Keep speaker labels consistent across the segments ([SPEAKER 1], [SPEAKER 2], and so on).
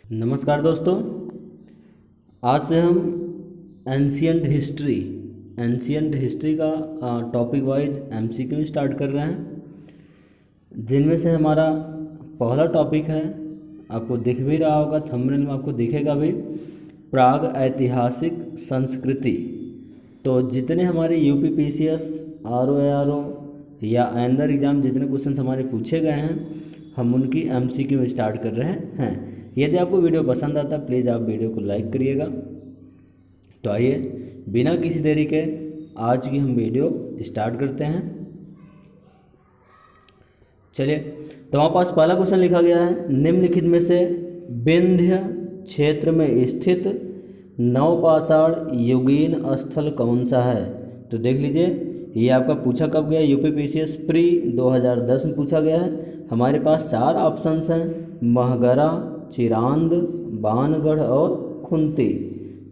[SPEAKER 1] नमस्कार दोस्तों। आज से हम एंशियंट हिस्ट्री का टॉपिक वाइज एमसीक्यू स्टार्ट कर रहे हैं, जिनमें से हमारा पहला टॉपिक है, आपको दिख भी रहा होगा, थंबनेल में आपको दिखेगा भी, प्राग ऐतिहासिक संस्कृति। तो जितने हमारे यूपी पीसीएस, आरओ या आइंदर एग्ज़ाम जितने क्वेश्चन हमारे पूछे गए हैं, हम उनकी एमसीक्यू स्टार्ट कर रहे हैं। यदि आपको वीडियो पसंद आता है प्लीज़ आप वीडियो को लाइक करिएगा। तो आइए बिना किसी देरी के आज की हम वीडियो स्टार्ट करते हैं। चलिए, तो हमारे पास पहला क्वेश्चन लिखा गया है, निम्नलिखित में से विंध्य क्षेत्र में स्थित नवपाषाण युगीन स्थल कौन सा है? तो देख लीजिए, ये आपका पूछा कब गया? यूपी पीसीएस प्री 2010 में पूछा गया है। हमारे पास चार ऑप्शंस हैं, महगरा, चिरांद, बानगढ़ और खुंती।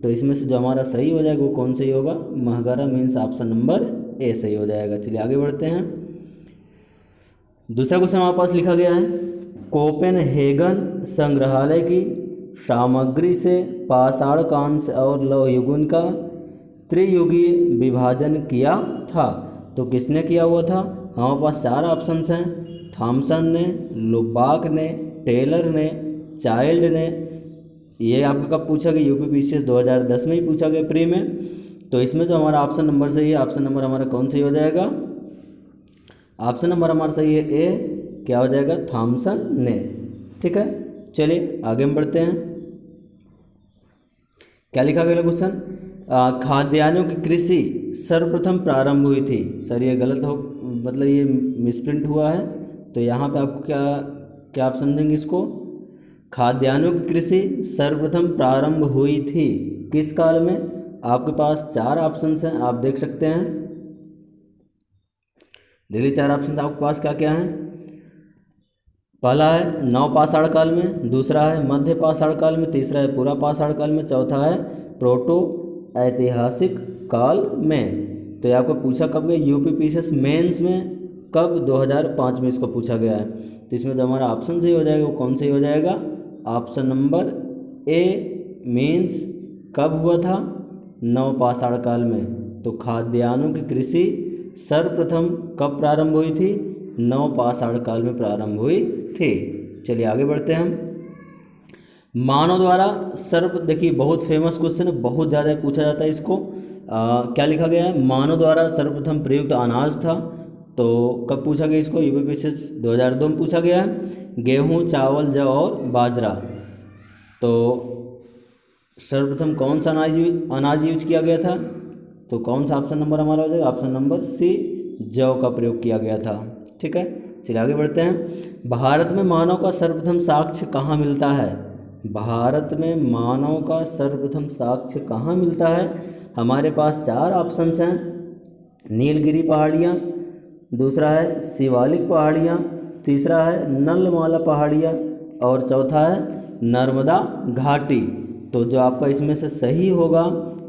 [SPEAKER 1] तो इसमें से जो हमारा सही हो जाएगा वो कौन सही होगा? महगरा मीन्स ऑप्शन नंबर ए सही हो जाएगा। चलिए आगे बढ़ते हैं। दूसरा क्वेश्चन हमारे पास लिखा गया है, कोपेनहेगन संग्रहालय की सामग्री से पाषाण कांस्य और लौह युगन का त्रियुगीय विभाजन किया था। तो किसने किया हुआ था? हमारे पास चार ऑप्शंस हैं, थॉमसन ने, लुबाक ने, टेलर ने, चाइल्ड ने। ये आपका कब पूछा गया? यूपी पीसीएस 2010 में ही पूछा गया प्री में। तो इसमें जो हमारा ऑप्शन नंबर सही है, ऑप्शन नंबर हमारा कौन सही हो जाएगा? ऑप्शन नंबर हमारा सही है ए, क्या हो जाएगा? थॉमसन ने। ठीक है, चलिए आगे हम बढ़ते हैं। क्या लिखा गया क्वेश्चन? खाद्यान्नों की कृषि सर्वप्रथम प्रारंभ हुई थी। सर ये गलत हो, मतलब ये मिसप्रिंट हुआ है। तो यहाँ पे आपको क्या आप समझेंगे इसको? खाद्यान्नों की कृषि सर्वप्रथम प्रारंभ हुई थी किस काल में? आपके पास चार ऑप्शंस हैं, आप देख सकते हैं। देखिए चार ऑप्शंस आपके पास क्या क्या हैं। पहला है नवपाषाण काल में, दूसरा है मध्य पाषाण काल में, तीसरा है पूरा पाषाण काल में, चौथा है प्रोटो ऐतिहासिक काल में। तो ये आपको पूछा कब गया? यूपी पीसीएस मेंस में कब? 2005 में इसको पूछा गया है। तो इसमें जो हमारा ऑप्शन सही हो जाएगा वो कौन सही हो जाएगा? ऑप्शन नंबर ए मीन्स कब हुआ था? नवपाषाण काल में। तो खाद्यान्नों की कृषि सर्वप्रथम कब प्रारंभ हुई थी? नवपाषाण काल में प्रारंभ हुई थी। चलिए आगे बढ़ते हैं हम। मानव द्वारा देखिए बहुत फेमस क्वेश्चन है, बहुत ज़्यादा पूछा जाता है इसको। क्या लिखा गया है? मानव द्वारा सर्वप्रथम प्रयुक्त अनाज था। तो कब पूछा गया इसको? यूपी पीसीएस 2002 में पूछा गया है। गेहूँ, चावल, जौ और बाजरा। तो सर्वप्रथम कौन सा अनाज यूज किया गया था? तो कौन सा ऑप्शन नंबर हमारा हो जाएगा? ऑप्शन नंबर सी, जौ का प्रयोग किया गया था। ठीक है, चलिए आगे बढ़ते हैं। भारत में मानव का सर्वप्रथम साक्ष्य कहाँ मिलता है? भारत में मानव का सर्वप्रथम साक्ष्य कहाँ मिलता है? हमारे पास चार ऑप्शंस हैं, नीलगिरी पहाड़ियाँ, दूसरा है शिवालिक पहाड़ियाँ, तीसरा है नलमाला पहाड़ियाँ और चौथा है नर्मदा घाटी। तो जो आपका इसमें से सही होगा,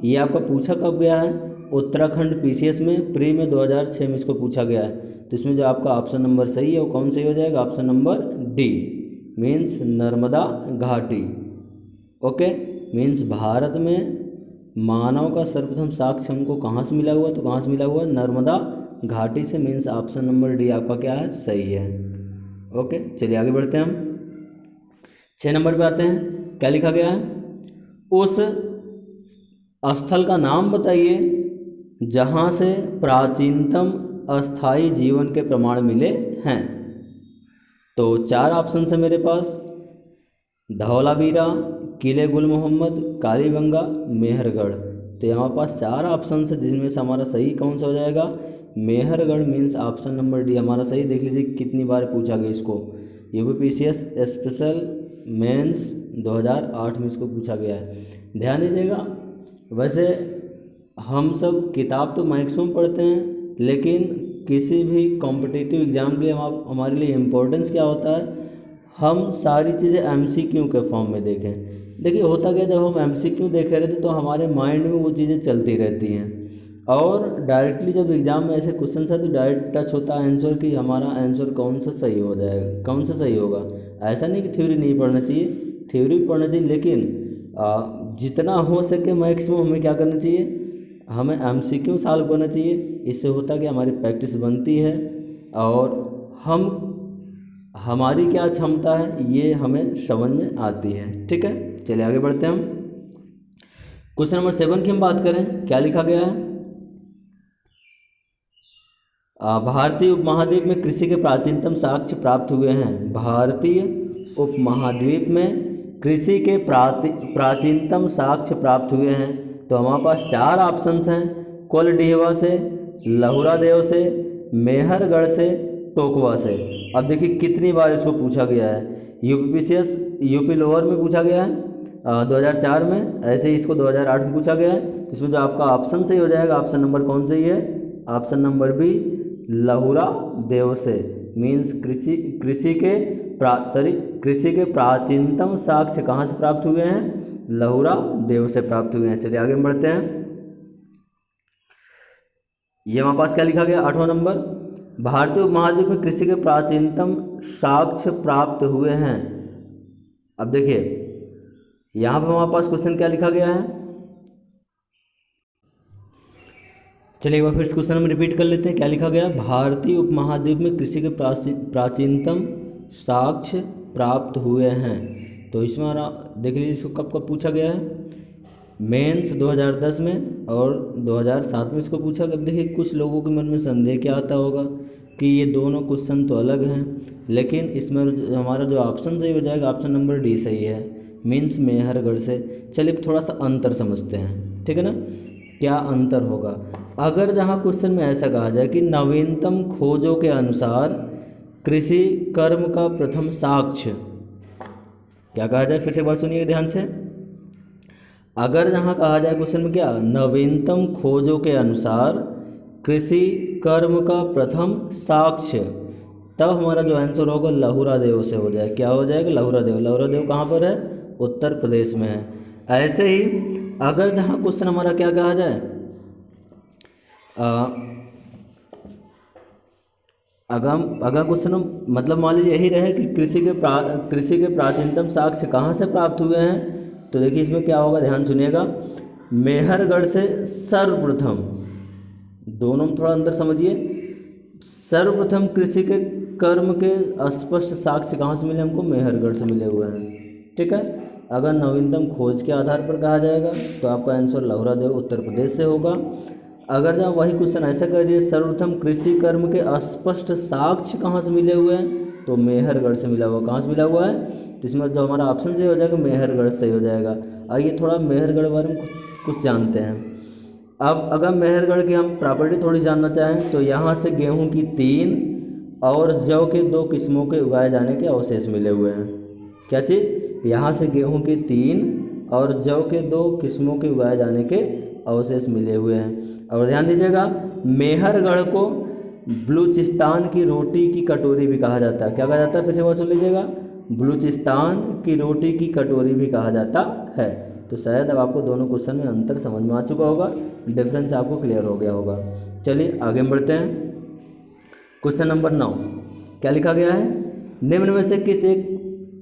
[SPEAKER 1] ये आपका पूछा कब गया है? उत्तराखंड पीसीएस में प्री में 2006 में इसको पूछा गया है। तो इसमें जो आपका ऑप्शन नंबर सही है वो कौन सही हो जाएगा? Option number D means Narmada घाटी। ओके, मीन्स भारत में मानव का सर्वप्रथम साक्ष्य हमको कहाँ से मिला हुआ? तो कहाँ से मिला हुआ? नर्मदा घाटी से। मीन्स ऑप्शन नंबर डी आपका क्या है? सही है। ओके, चलिए आगे बढ़ते हैं हम। 6 नंबर पे आते हैं। क्या लिखा गया है? उस स्थल का नाम बताइए जहाँ से प्राचीनतम अस्थाई जीवन के प्रमाण मिले हैं। तो चार ऑप्शन है मेरे पास, धौलावीरा, किले गुल मोहम्मद, कालीबंगा, मेहरगढ़। तो यहाँ पास चार ऑप्शन है जिसमें से हमारा सही कौन सा हो जाएगा? Mehrgarh means option number D हमारा सही। देख लीजिए कितनी बार पूछा गया इसको। यूपी पीसीएस स्पेशल मेंस 2008 में इसको पूछा गया है। ध्यान दीजिएगा, वैसे हम सब किताब तो मैक्सिमम पढ़ते हैं, लेकिन किसी भी कॉम्पिटिटिव एग्ज़ाम के लिए हमारे लिए इम्पोर्टेंस क्या होता है? हम सारी चीज़ें एमसीक्यू के फॉर्म में देखें। देखिए होता क्या, जब हम एमसीक्यू देखे रहते तो हमारे माइंड में वो चीज़ें चलती रहती हैं, और डायरेक्टली जब एग्ज़ाम में ऐसे क्वेश्चन है तो डायरेक्ट टच होता है आंसर कि हमारा आंसर कौन सा सही हो जाएगा, कौन सा सही होगा। ऐसा नहीं कि थ्योरी नहीं पढ़ना चाहिए, थ्योरी पढ़ना चाहिए, लेकिन जितना हो सके मैक्सिमम हमें क्या करना चाहिए, हमें एमसीक्यू सॉल्व करना चाहिए। इससे होता है कि हमारी प्रैक्टिस बनती है और हमारी क्या क्षमता है ये हमें समझ में आती है। ठीक है, चलिए आगे बढ़ते हैं हम। क्वेश्चन नंबर 7 की हम बात करें, क्या लिखा गया है। भारतीय उपमहाद्वीप में कृषि के प्राचीनतम साक्ष्य प्राप्त हुए हैं। भारतीय उपमहाद्वीप में कृषि के प्राचीनतम साक्ष्य प्राप्त हुए हैं। तो हमारे पास 4 ऑप्शंस हैं, कोलडीहवा से, लहुरा देव से, मेहरगढ़ से, टोकवा से। अब देखिए कितनी बार इसको पूछा गया है। यूपीपीसीएस यूपी लोअर में पूछा गया है 2004 में, ऐसे ही इसको 2008 में पूछा गया है। तो इसमें जो आपका ऑप्शन सही हो जाएगा, ऑप्शन नंबर कौन सही है, ऑप्शन नंबर बी, लहुरा देव से। मीन्स कृषि के प्राचीनतम साक्ष्य कहाँ से प्राप्त हुए हैं, लहुरा देव से प्राप्त हुए हैं। चलिए आगे बढ़ते हैं। ये हमारे पास क्या लिखा गया 8वां नंबर, भारतीय उपमहाद्वीप में कृषि के प्राचीनतम साक्ष्य प्राप्त हुए हैं। अब देखिए यहाँ पर हमारे पास क्वेश्चन क्या लिखा गया है, चलिए एक बार फिर इस क्वेश्चन में रिपीट कर लेते हैं। क्या लिखा गया, भारतीय उपमहाद्वीप में कृषि के प्राचीनतम साक्ष्य प्राप्त हुए हैं। तो इसमें देख लीजिए इसको कब कब पूछा गया है, मेंस 2010 में और 2007 में इसको पूछा। अब देखिए कुछ लोगों के मन में संदेह क्या आता होगा कि ये दोनों क्वेश्चन तो अलग हैं, लेकिन इसमें हमारा जो ऑप्शन सही हो जाएगा, ऑप्शन नंबर डी सही है, मीन्स मेहरगढ़ से। चलिए थोड़ा सा अंतर समझते हैं, ठीक है ना, क्या अंतर होगा। अगर जहाँ क्वेश्चन में ऐसा कहा जाए कि नवीनतम खोजों के अनुसार कृषि कर्म का प्रथम साक्ष्य, क्या कहा जाए, फिर से एक बार सुनिए ध्यान से। अगर जहाँ कहा जाए क्वेश्चन में क्या, नवीनतम खोजों के अनुसार कृषि कर्म का प्रथम साक्ष्य, तब हमारा जो आंसर होगा लहुरा देव से हो जाए। क्या हो जाएगा, लहुरा देव। लहुरा देव कहाँ पर है, उत्तर प्रदेश में है। ऐसे ही अगर जहाँ क्वेश्चन हमारा क्या कहा जाए, अगर क्वेश्चन मतलब मान लीजिए यही रहे कि कृषि के प्राचीनतम साक्ष्य कहाँ से प्राप्त हुए हैं, तो देखिए इसमें क्या होगा, ध्यान सुनिएगा। मेहरगढ़ से सर्वप्रथम, दोनों में थोड़ा अंतर समझिए। सर्वप्रथम कृषि के कर्म के स्पष्ट साक्ष्य कहाँ से मिले हमको, मेहरगढ़ से मिले हुए हैं। ठीक है, अगर नवीनतम खोज के आधार पर कहा जाएगा तो आपका आंसर लहुरा देव उत्तर प्रदेश से होगा। अगर जब वही क्वेश्चन ऐसा कर दिए, सर्वप्रथम कृषि कर्म के स्पष्ट साक्ष्य कहाँ से मिले हुए हैं, तो मेहरगढ़ से मिला हुआ। कहाँ से मिला हुआ है, तो इसमें जो हमारा ऑप्शन सही हो जाएगा मेहरगढ़ से हो जाएगा। आइए थोड़ा मेहरगढ़ के बारे में कुछ जानते हैं। अब अगर मेहरगढ़ की हम प्रॉपर्टी थोड़ी जानना चाहें, तो यहाँ से गेहूँ की 3 और जौ के 2 किस्मों के उगाए जाने के अवशेष मिले हुए हैं। क्या चीज़, यहाँ से गेहूँ की 3 और जौ के 2 किस्मों के उगाए जाने के अवशेष मिले हुए हैं। और ध्यान दीजिएगा, मेहरगढ़ को बलूचिस्तान की रोटी की कटोरी भी कहा जाता है। क्या कहा जाता है, फिर से बात सुन लीजिएगा, बलूचिस्तान की रोटी की कटोरी भी कहा जाता है। तो शायद अब आपको दोनों क्वेश्चन में अंतर समझ में आ चुका होगा, डिफरेंस आपको क्लियर हो गया होगा। चलिए आगे बढ़ते हैं। क्वेश्चन नंबर 9 क्या लिखा गया है, निम्न में से किस एक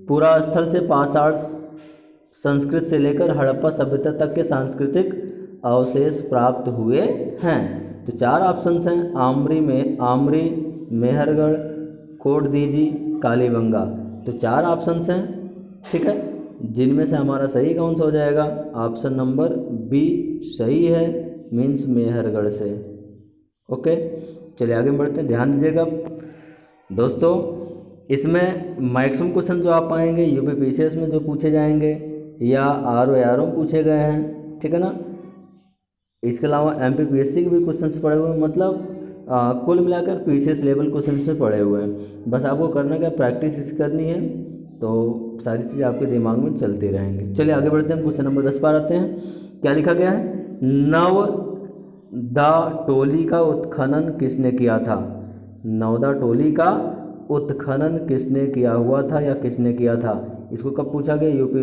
[SPEAKER 1] पुरा स्थल से पाषाण संस्कृत से लेकर हड़प्पा सभ्यता तक के सांस्कृतिक अवशेष प्राप्त हुए हैं। तो 4 ऑप्शंस हैं, आमरी, मेहरगढ़, कोटदीजी, कालीबंगा। तो 4 ऑप्शंस हैं, ठीक है, जिनमें से हमारा सही कौन सा हो जाएगा, ऑप्शन नंबर बी सही है, मीन्स मेहरगढ़ से। ओके, चलिए आगे बढ़ते हैं। ध्यान दीजिएगा दोस्तों, इसमें मैक्सिमम क्वेश्चन जो आप पाएंगे यूपीपीसीएस में जो पूछे जाएंगे या आरओ पूछे गए हैं, ठीक है ना। इसके अलावा एमपीपीएससी के भी क्वेश्चंस पड़े हुए हैं, मतलब कुल मिलाकर पीसीएस लेवल क्वेश्चंस में पड़े हुए हैं। बस आपको करना क्या, प्रैक्टिस करनी है, तो सारी चीज़ें आपके दिमाग में चलती रहेंगी। चलिए आगे बढ़ते हैं, क्वेश्चन नंबर 10 पर आते हैं। क्या लिखा गया है, नवदा टोली का उत्खनन किसने किया था। नवदा टोली का उत्खनन किसने किया हुआ था या किसने किया था। इसको कब पूछा गया, यूपी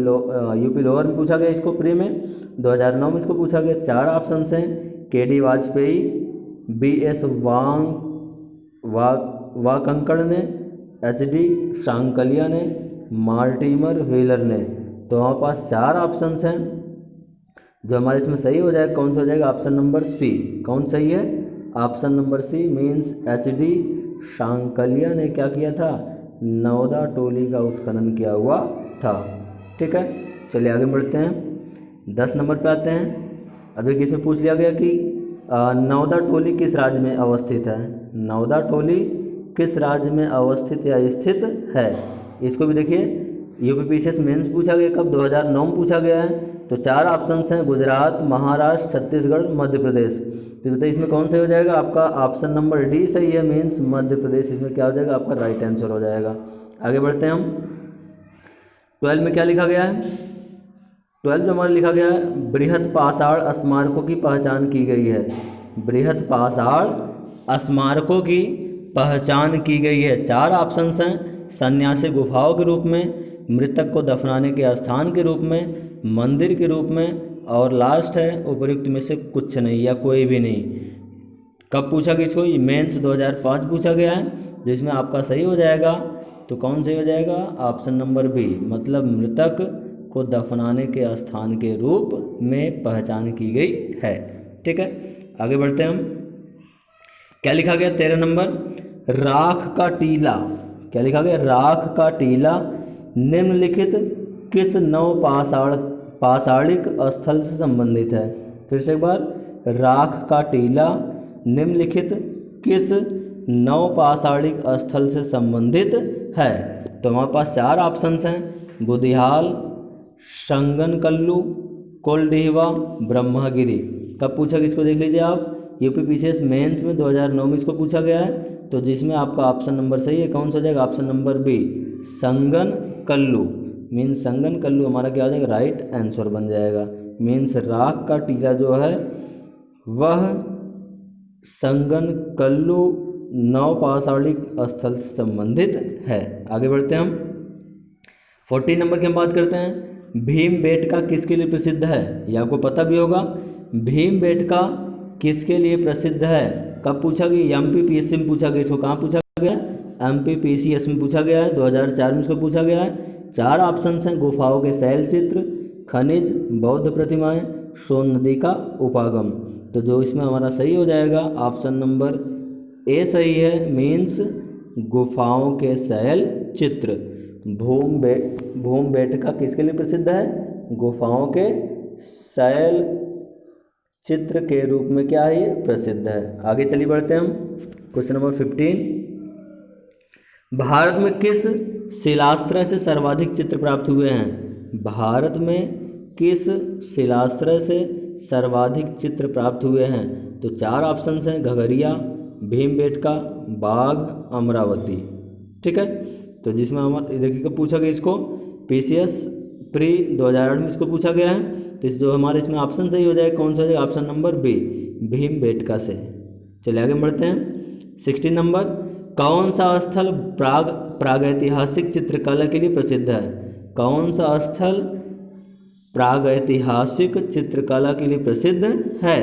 [SPEAKER 1] लोअर में पूछा गया इसको प्री में, 2009 में इसको पूछा गया। 4 ऑप्शन हैं, केडी वाजपेयी, बीएस वाकंकड़ ने, एचडी सांकलिया ने, मार्टिमर व्हीलर ने। तो हमारे पास 4 ऑप्शंस हैं, जो हमारे इसमें सही हो जाएगा कौन सा हो जाएगा, ऑप्शन नंबर सी। कौन सही है, option number C means HD Sankalia ने क्या किया था, नवदा टोली का उत्खनन किया हुआ था। ठीक है, चलिए आगे बढ़ते हैं। 10 नंबर पे आते हैं। अभी किसमें पूछ लिया गया कि नवदा टोली किस राज्य में अवस्थित है, नवदा टोली किस राज्य में अवस्थित या स्थित है। इसको भी देखिए UPPCS मेंस पूछा गया कब, 2009 में पूछा गया है। तो 4 ऑप्शंस हैं, गुजरात, महाराष्ट्र, छत्तीसगढ़, मध्य प्रदेश। तो बताइए इसमें कौन सही हो जाएगा, आपका ऑप्शन नंबर डी सही है, मीन्स मध्य प्रदेश इसमें क्या हो जाएगा, आपका राइट आंसर हो जाएगा। आगे बढ़ते हैं हम। 12 में क्या लिखा गया है, 12 जो हमारा लिखा गया है, बृहत पाषाण स्मारकों की पहचान की गई है। बृहत पाषाण स्मारकों की पहचान की गई है। 4 ऑप्शंस हैं, सन्यासी गुफाओं के रूप में, मृतक को दफनाने के स्थान के रूप में, मंदिर के रूप में, और लास्ट है उपयुक्त में से कुछ नहीं या कोई भी नहीं। कब पूछा गया इसको, ये मेंस 2005 पूछा गया है, जिसमें आपका सही हो जाएगा। तो कौन सही हो जाएगा, ऑप्शन नंबर बी, मतलब मृतक को दफनाने के स्थान के रूप में पहचान की गई है। ठीक है, आगे बढ़ते हैं हम। क्या लिखा गया 13 नंबर, राख का टीला। क्या लिखा गया, राख का टीला निम्नलिखित किस नव पाषाणिक स्थल से संबंधित है। फिर से एक बार, राख का टीला निम्नलिखित किस नव पाषाणिक स्थल से संबंधित है। तो हमारे पास 4 ऑप्शंस हैं, बुदिहाल, संगनकल्लू, कोलडीहवा, ब्रह्मगिरी। कब पूछा गया इसको देख लीजिए आप, UPPCS मेंस में 2009 में इसको पूछा गया है। तो जिसमें आपका ऑप्शन नंबर सही है कौन सा हो जाएगा, ऑप्शन नंबर बी, संगनकल्लू। मीन्स संगनकल्लू हमारा क्या हो जाएगा, राइट आंसर बन जाएगा। मीन्स राख का टीला जो है वह संगनकल्लू नव पाषाणिक स्थल से संबंधित है। आगे बढ़ते हैं हम। 14 नंबर की हम बात करते हैं। भीमबेटका किसके लिए प्रसिद्ध है, ये आपको पता भी होगा। भीमबेटका किसके लिए प्रसिद्ध है, कब पूछा गया, MPPSC में पूछा गया। इसको कहाँ पूछा गया, MPPCS में पूछा गया है, 2004 में इसको पूछा गया है। 4 ऑप्शंस हैं, गुफाओं के शैल चित्र, खनिज, बौद्ध प्रतिमाएं, सोन नदी का उपागम। तो जो इसमें हमारा सही हो जाएगा ऑप्शन नंबर ए सही है, मीन्स गुफाओं के शैल चित्र। भीमबेटका किसके लिए प्रसिद्ध है, गुफाओं के शैल चित्र के रूप में क्या है, ये प्रसिद्ध है। आगे चलिए बढ़ते हैं हम। क्वेश्चन नंबर 15, भारत में किस शिलाश्रय से सर्वाधिक चित्र प्राप्त हुए हैं। भारत में किस शिलाश्रय से सर्वाधिक चित्र प्राप्त हुए हैं। तो 4 ऑप्शंस हैं, घघरिया, भीमबेटका, बाघ, अमरावती। ठीक है, तो जिसमें हमारा देखिए कब पूछा गया इसको, PCS प्री 2008 में इसको पूछा गया है। तो इस जो हमारे इसमें ऑप्शन सही हो जाएगा कौन सा हो जाएगा, ऑप्शन नंबर बी, भीमबेटका से। चलिए आगे बढ़ते हैं। 16 नंबर, कौन सा स्थल प्रागैतिहासिक चित्रकला के लिए प्रसिद्ध है। कौन सा स्थल प्रागैतिहासिक चित्रकला के लिए प्रसिद्ध है।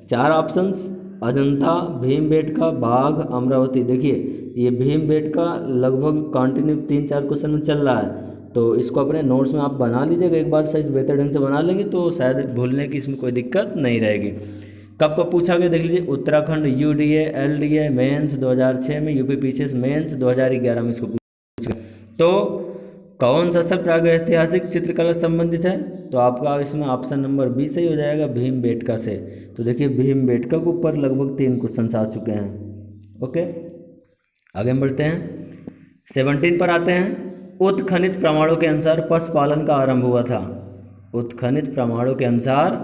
[SPEAKER 1] 4 ऑप्शंस, अजंता, भीमबेटका, बाघ, अमरावती। देखिए ये भीमबेटका लगभग कंटिन्यू 3-4 क्वेश्चन में चल रहा है, तो इसको अपने नोट्स में आप बना लीजिएगा। एक बार सही बेहतर ढंग से बना लेंगे तो शायद भूलने की इसमें कोई दिक्कत नहीं रहेगी। कब कब पूछा गया देख लीजिए, उत्तराखंड UDA LDA मेंस 2006 में, UPPCS मेंस 2011 में इसको पूछा गया। तो कौन सा स्थल प्रागैतिहासिक चित्रकला से संबंधित है, तो आपका इसमें ऑप्शन नंबर बी सही हो जाएगा, भीमबेटका से। तो देखिए भीमबेटका के ऊपर लगभग 3 क्वेश्चन आ चुके हैं। ओके, आगे हम बढ़ते हैं। 17 पर आते हैं। उत्खनित प्रमाणों के अनुसार पशुपालन का आरंभ हुआ था। उत्खनित प्रमाणों के अनुसार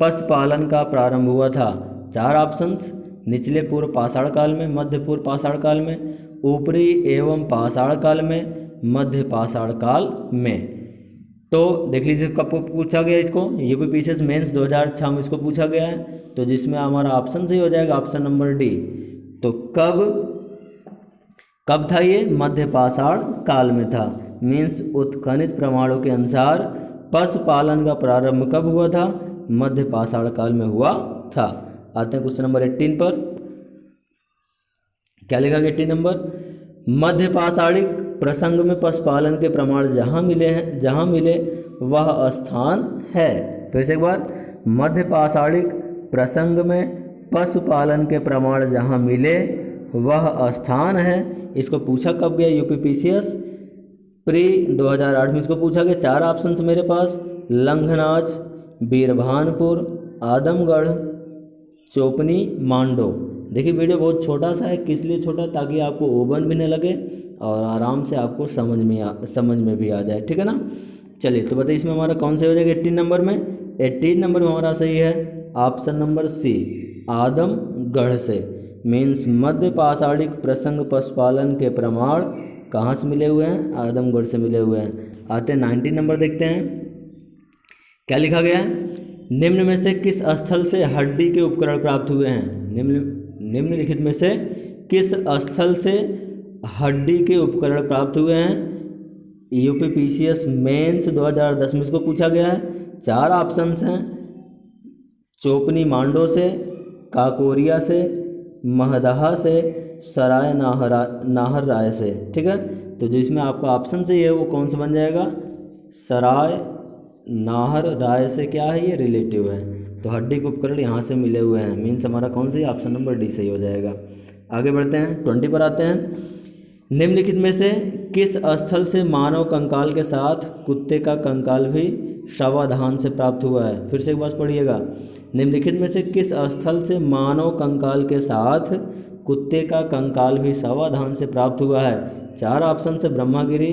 [SPEAKER 1] पशुपालन का प्रारंभ हुआ था। 4 ऑप्शंस, निचले पूर्व पाषाण काल में, मध्य पूर्व पाषाण काल में, ऊपरी एवं पाषाण काल में, मध्य पाषाण काल में। तो देख लीजिए कब पूछा गया इसको, UPPCS मेंस 2006 में इसको पूछा गया है। तो जिसमें हमारा ऑप्शन सही हो जाएगा ऑप्शन नंबर डी। तो कब था ये, मध्य पाषाण काल में था। मीन्स उत्खनित प्रमाणों के अनुसार पशुपालन का प्रारंभ कब हुआ था, मध्य पाषाण काल में हुआ था। आते हैं क्वेश्चन नंबर 18 पर। क्या लिखा गया 18 नंबर, मध्य पाषाणिक प्रसंग में पशुपालन के प्रमाण जहाँ मिले वह स्थान है। फिर से एक बार, मध्य पाषाणिक प्रसंग में पशुपालन के प्रमाण जहाँ मिले वह स्थान है। इसको पूछा कब गया यूपीपीसीएस? प्री 2008 में इसको पूछा गया। 4 ऑप्शन मेरे पास, लंघनाज, बीरभानपुर, आदमगढ़, चोपनी, मांडो। देखिए वीडियो बहुत छोटा सा है, किस लिए छोटा, ताकि आपको ओवन भी न लगे और आराम से आपको समझ में भी आ जाए, ठीक है ना। चलिए तो बताइए इसमें हमारा कौन सा हो जाएगा 18 नंबर में? 18 नंबर में हमारा सही है ऑप्शन नंबर सी, आदमगढ़ से। मीन्स मध्य पाषाणिक प्रसंग पशुपालन के प्रमाण कहाँ से मिले हुए हैं? आदमगढ़ से मिले हुए हैं। आते हैं 19 नंबर, देखते हैं क्या लिखा गया है। निम्न में से किस स्थल से हड्डी के उपकरण प्राप्त हुए हैं? निम्नलिखित में से किस स्थल से हड्डी के उपकरण प्राप्त हुए हैं? यूपीपीसीएस मेंस 2010 में इसको पूछा गया है। 4 ऑप्शंस हैं, चोपनी मांडो से, काकोरिया से, महदहा से, सराय नाहर राय से, ठीक है। तो जो इसमें आपका ऑप्शन सही है वो कौन सा बन जाएगा? सराय नाहर राय से क्या है? ये रिलेटिव है, तो हड्डी के उपकरण यहाँ से मिले हुए हैं। मीन्स हमारा कौन सही? ऑप्शन नंबर डी सही हो जाएगा। आगे बढ़ते हैं, 20 पर आते हैं। निम्नलिखित में से किस स्थल से मानव कंकाल के साथ कुत्ते का कंकाल भी शवाधान से प्राप्त हुआ है? फिर से एक बार पढ़िएगा। निम्नलिखित में से किस स्थल से मानव कंकाल के साथ कुत्ते का कंकाल भी शवाधान से प्राप्त हुआ है? 4 ऑप्शन से ब्रह्मागिरी,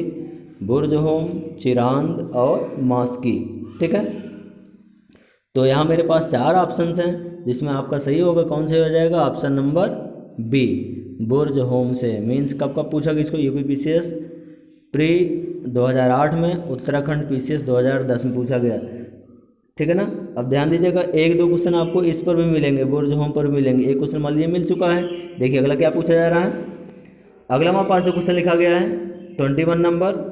[SPEAKER 1] बुर्जहोम, चिरांद और मास्की, ठीक है। तो यहाँ मेरे पास 4 ऑप्शंस हैं, जिसमें आपका सही होगा कौन से हो जाएगा? ऑप्शन नंबर बी, बुर्जहोम से। मीन्स कब कब पूछा गया इसको? यूपीपीसीएस प्री 2008 में, उत्तराखंड पीसीएस 2010 में पूछा गया, ठीक है ना। अब ध्यान दीजिएगा, 1-2 क्वेश्चन आपको इस पर भी मिलेंगे, बुर्जहोम पर भी मिलेंगे। एक क्वेश्चन मान लीजिए मिल चुका है। देखिए अगला क्या पूछा जा रहा है। अगला हमारे पास क्वेश्चन लिखा गया है 21 नंबर।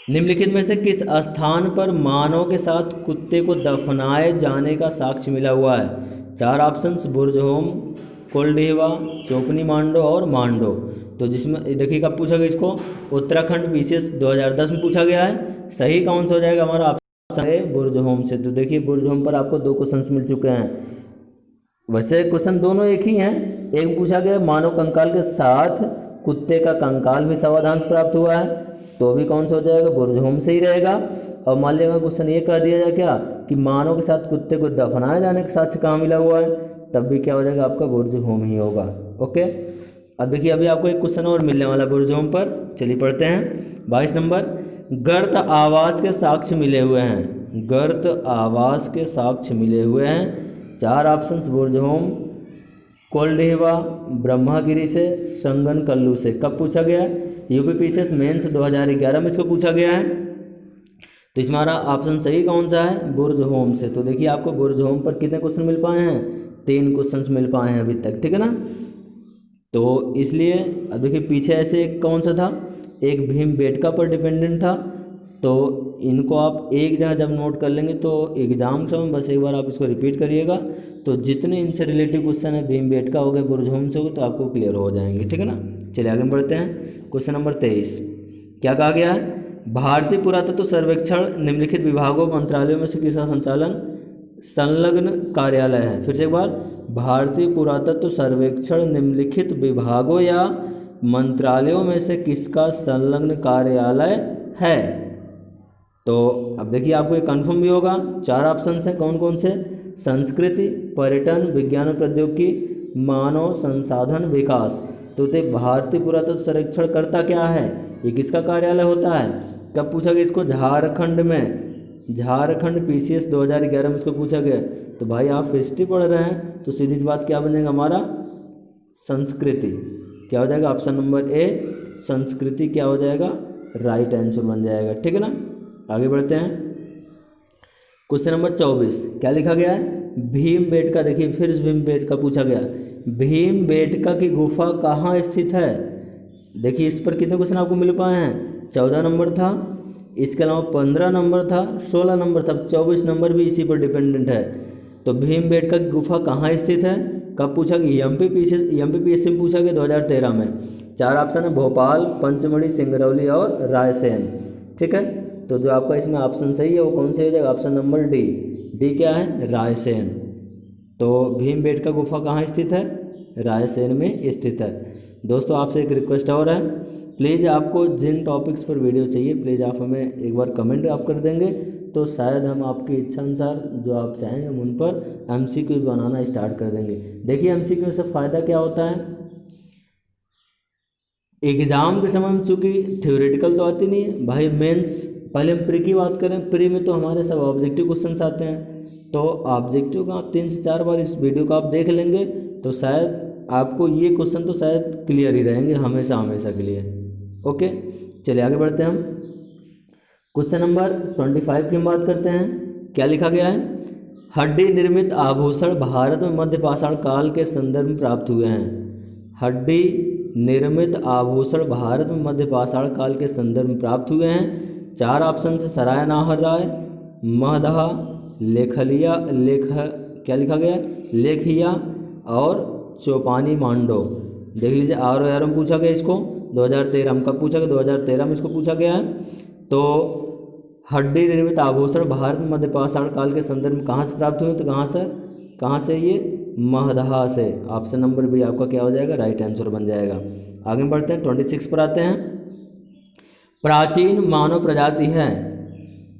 [SPEAKER 1] निम्नलिखित में से किस स्थान पर मानव के साथ कुत्ते को दफनाए जाने का साक्ष्य मिला हुआ है? 4 ऑप्शंस, बुर्जहोम, कोल्डिहवा, चोपनी मांडो और मांडो। तो जिसमें देखिए कब पूछा गया इसको? उत्तराखंड पीसीएस 2010 में पूछा गया है। सही कौन सा हो जाएगा हमारा? ऑप्शन है बुर्जहोम से। तो देखिए बुर्जहोम पर आपको 2 क्वेश्चन मिल चुके हैं। वैसे क्वेश्चन दोनों एक ही हैं। एक पूछा गया मानव कंकाल के साथ कुत्ते का कंकाल भी शवाधान से प्राप्त हुआ है, तो भी कौन सा हो जाएगा? बुर्जहोम से ही रहेगा। और मान लीजिएगा क्वेश्चन ये कह दिया जाए क्या कि मानव के साथ कुत्ते को दफनाए जाने के साक्ष्य कहाँ मिला हुआ है, तब भी क्या हो जाएगा? आपका बुर्जहोम ही होगा। ओके, अब देखिए अभी आपको एक क्वेश्चन और मिलने वाला है बुर्जहोम पर। चलिए पढ़ते हैं 22 नंबर। गर्त आवास के साक्ष्य मिले हुए हैं। गर्त आवास के साक्ष्य मिले हुए हैं। 4 ऑप्शंस, बुर्जहोम, कोल्डिहवा, ब्रह्मागिरी से, संगनकल्लू से। कब पूछा गया है? यूपीपीसीएस मेंस 2011 में इसको पूछा गया है। तो इसमें हमारा ऑप्शन सही कौन सा है? बुर्जहोम से। तो देखिए आपको बुर्जहोम पर कितने क्वेश्चन मिल पाए हैं? 3 क्वेश्चंस मिल पाए हैं अभी तक, ठीक है ना। तो इसलिए अब देखिए पीछे ऐसे एक कौन सा था, एक भीमबेटका पर डिपेंडेंट था। तो इनको आप एक जगह जब नोट कर लेंगे तो एग्जाम समय बस एक बार आप इसको रिपीट करिएगा, तो जितने इनसे रिलेटिव क्वेश्चन है भीमबेटका हो गए, बुर्जहोम से हो गए, तो आपको क्लियर हो जाएंगे, ठीक है ना। चलिए आगे बढ़ते हैं। क्वेश्चन नंबर 23 क्या कहा गया है? भारतीय पुरातत्व सर्वेक्षण निम्नलिखित विभागों मंत्रालयों में से किसका संचालन संलग्न कार्यालय है? फिर से एक बार, भारतीय पुरातत्व सर्वेक्षण निम्नलिखित विभागों या मंत्रालयों में से किसका संलग्न कार्यालय है? तो अब देखिए आपको ये कन्फर्म भी होगा। 4 ऑप्शन हैं, कौन कौन से? संस्कृति, पर्यटन, विज्ञान और प्रौद्योगिकी, मानव संसाधन विकास। तो भारतीय पुरातत्व सर्वेक्षण करता क्या है? ये किसका कार्यालय होता है? कब पूछा गया इसको? झारखंड में, झारखंड पीसीएस 2011 में इसको पूछा गया। तो भाई आप हिस्ट्री पढ़ रहे हैं तो सीधी सी बात क्या बन जाएगा हमारा? संस्कृति। क्या हो जाएगा? ऑप्शन नंबर ए, संस्कृति क्या हो जाएगा? राइट आंसर बन जाएगा, ठीक है ना। आगे बढ़ते हैं। क्वेश्चन नंबर 24 क्या लिखा गया है? भीमबेटका। देखिए फिर भीमबेटका पूछा गया। भीमबेटका की गुफा कहाँ स्थित है? देखिए इस पर कितने क्वेश्चन आपको मिल पाए हैं? 14 नंबर था, इसके अलावा 15 नंबर था, 16 नंबर था, 24 नंबर भी इसी पर डिपेंडेंट है। तो भीमबेटका की गुफा कहाँ स्थित है? कब पूछा गया? एमपीपीएससी में पूछा गया 2013 में। 4 ऑप्शन है, भोपाल, पंचमढ़ी, सिंगरौली और रायसेन, ठीक है। तो जो आपका इसमें ऑप्शन सही है वो कौन सा हो जाएगा, ऑप्शन नंबर डी। डी क्या है, रायसेन। तो भीमबेटका गुफा कहाँ स्थित है, रायसेन में स्थित है। दोस्तों आपसे एक रिक्वेस्ट और है, प्लीज़ आपको जिन टॉपिक्स पर वीडियो चाहिए प्लीज़ आप हमें एक बार कमेंट आप कर देंगे, तो शायद हम आपकी इच्छा अनुसार जो आप चाहेंगे हम उन पर एमसीक्यू बनाना स्टार्ट कर देंगे। देखिए एमसीक्यू से फ़ायदा क्या होता है, एग्ज़ाम के समय में चूँकि थ्योरेटिकल तो आती नहीं है भाई, मेंस पहले हम प्री की बात करें, प्री में तो हमारे सब ऑब्जेक्टिव क्वेश्चंस आते हैं, तो ऑब्जेक्टिव का आप 3 से 4 बार इस वीडियो को आप देख लेंगे तो शायद आपको ये क्वेश्चन तो शायद क्लियर ही रहेंगे हमेशा हमेशा के लिए। ओके, चलिए आगे बढ़ते हैं हम। क्वेश्चन नंबर 25 की हम बात करते हैं। क्या लिखा गया है, हड्डी निर्मित आभूषण भारत में मध्य पाषाण काल के संदर्भ में प्राप्त हुए हैं। हड्डी निर्मित आभूषण भारत में मध्य पाषाण काल के संदर्भ में प्राप्त हुए हैं। 4 ऑप्शन से सराय नाहर राय, महदहा, लेखलिया लेख क्या लिखा गया, लेखिया और चौपानी मांडो। देख लीजिए आर ओ में पूछा गया इसको 2013 में, कब पूछा गया, 2013 में इसको पूछा गया है। तो हड्डी निर्मित आभूषण भारत में मध्य पाषाण काल के संदर्भ में कहाँ से प्राप्त हुए, तो कहाँ से ये महदहा से। ऑप्शन नंबर बी आपका क्या हो जाएगा, राइट आंसर बन जाएगा। आगे बढ़ते हैं, 26 पर आते हैं। प्राचीन मानव प्रजाति है,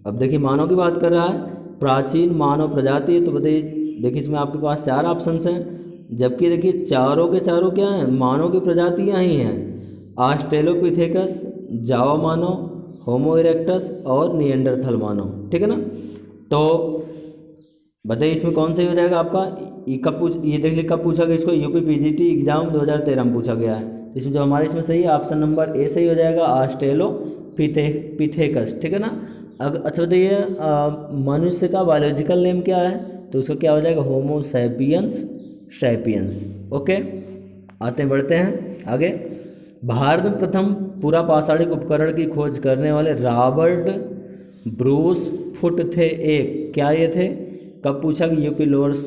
[SPEAKER 1] अब देखिए मानव की बात कर रहा है, प्राचीन मानव प्रजाति है, तो बताइए देखिए इसमें आपके पास 4 ऑप्शंस हैं, जबकि देखिए चारों के चारों क्या हैं, मानव की प्रजातियाँ ही हैं। ऑस्ट्रेलोपिथेकस, जावा मानव, होमो इरेक्टस और निएंडरथल मानव, ठीक है ना। तो बताइए इसमें कौन सा हो जाएगा आपका, ये कब ये देख लीजिए कब पूछा गया इसको, यूपी पीजीटी एग्जाम 2013 में पूछा गया है। इसमें जो हमारे इसमें सही है ऑप्शन नंबर ए सही हो जाएगा, ऑस्ट्रेलोपिथेकस, ठीक है ना। अच्छा बताइए मनुष्य का बायोलॉजिकल नेम क्या है, तो उसका क्या हो जाएगा, होमो सैपियंस। ओके, आते बढ़ते हैं आगे। भारत में प्रथम पूरा पाषाणिक उपकरण की खोज करने वाले रॉबर्ट ब्रूस फुट थे एक, क्या ये थे, कब पूछा गया, यूपी लोअर्स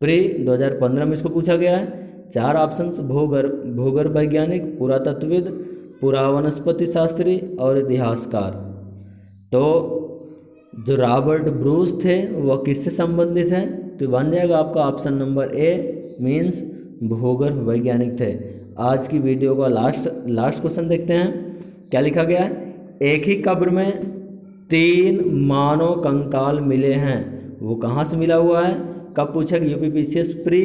[SPEAKER 1] प्री 2015 में इसको पूछा गया है। 4 ऑप्शंस, भूगर्भ वैज्ञानिक, पुरातत्वविद, पुरावनस्पति शास्त्री और इतिहासकार। तो जो रॉबर्ट ब्रूस थे वह किससे संबंधित हैं, तो बन जाएगा आपका ऑप्शन नंबर ए, मीन्स भूगर्भ वैज्ञानिक थे। आज की वीडियो का लास्ट क्वेश्चन देखते हैं, क्या लिखा गया है, एक ही कब्र में 3 मानव कंकाल मिले हैं, वो कहाँ से मिला हुआ है, कब पूछा गया, यूपीपीसीएस प्री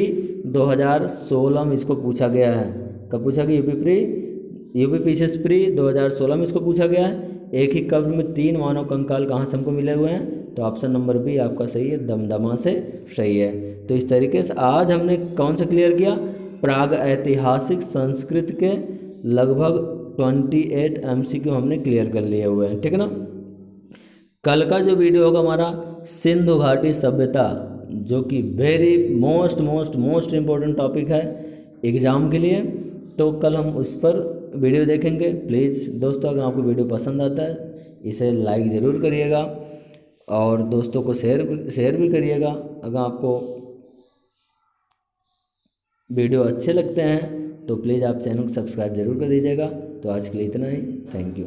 [SPEAKER 1] 2016 में इसको पूछा गया है। कब पूछा गया, यूपीपीसीएस प्री 2016 में इसको पूछा गया है। एक ही कब्र में 3 मानव कंकाल कहाँ से हमको मिले हुए हैं, तो ऑप्शन नंबर बी आपका सही है, दमदमा से सही है। तो इस तरीके से आज हमने कौन सा क्लियर किया, प्राग ऐतिहासिक संस्कृत के लगभग 28 एमसीक्यू हमने क्लियर कर लिए हुए हैं, ठीक है ना। कल का जो वीडियो होगा हमारा सिंधु घाटी सभ्यता, जो कि वेरी मोस्ट इम्पोर्टेंट टॉपिक है एग्ज़ाम के लिए, तो कल हम उस पर वीडियो देखेंगे। प्लीज़ दोस्तों अगर आपको वीडियो पसंद आता है इसे लाइक ज़रूर करिएगा और दोस्तों को शेयर भी करिएगा। अगर आपको वीडियो अच्छे लगते हैं तो प्लीज़ आप चैनल को सब्सक्राइब ज़रूर कर दीजिएगा। तो आज के लिए इतना ही, थैंक यू।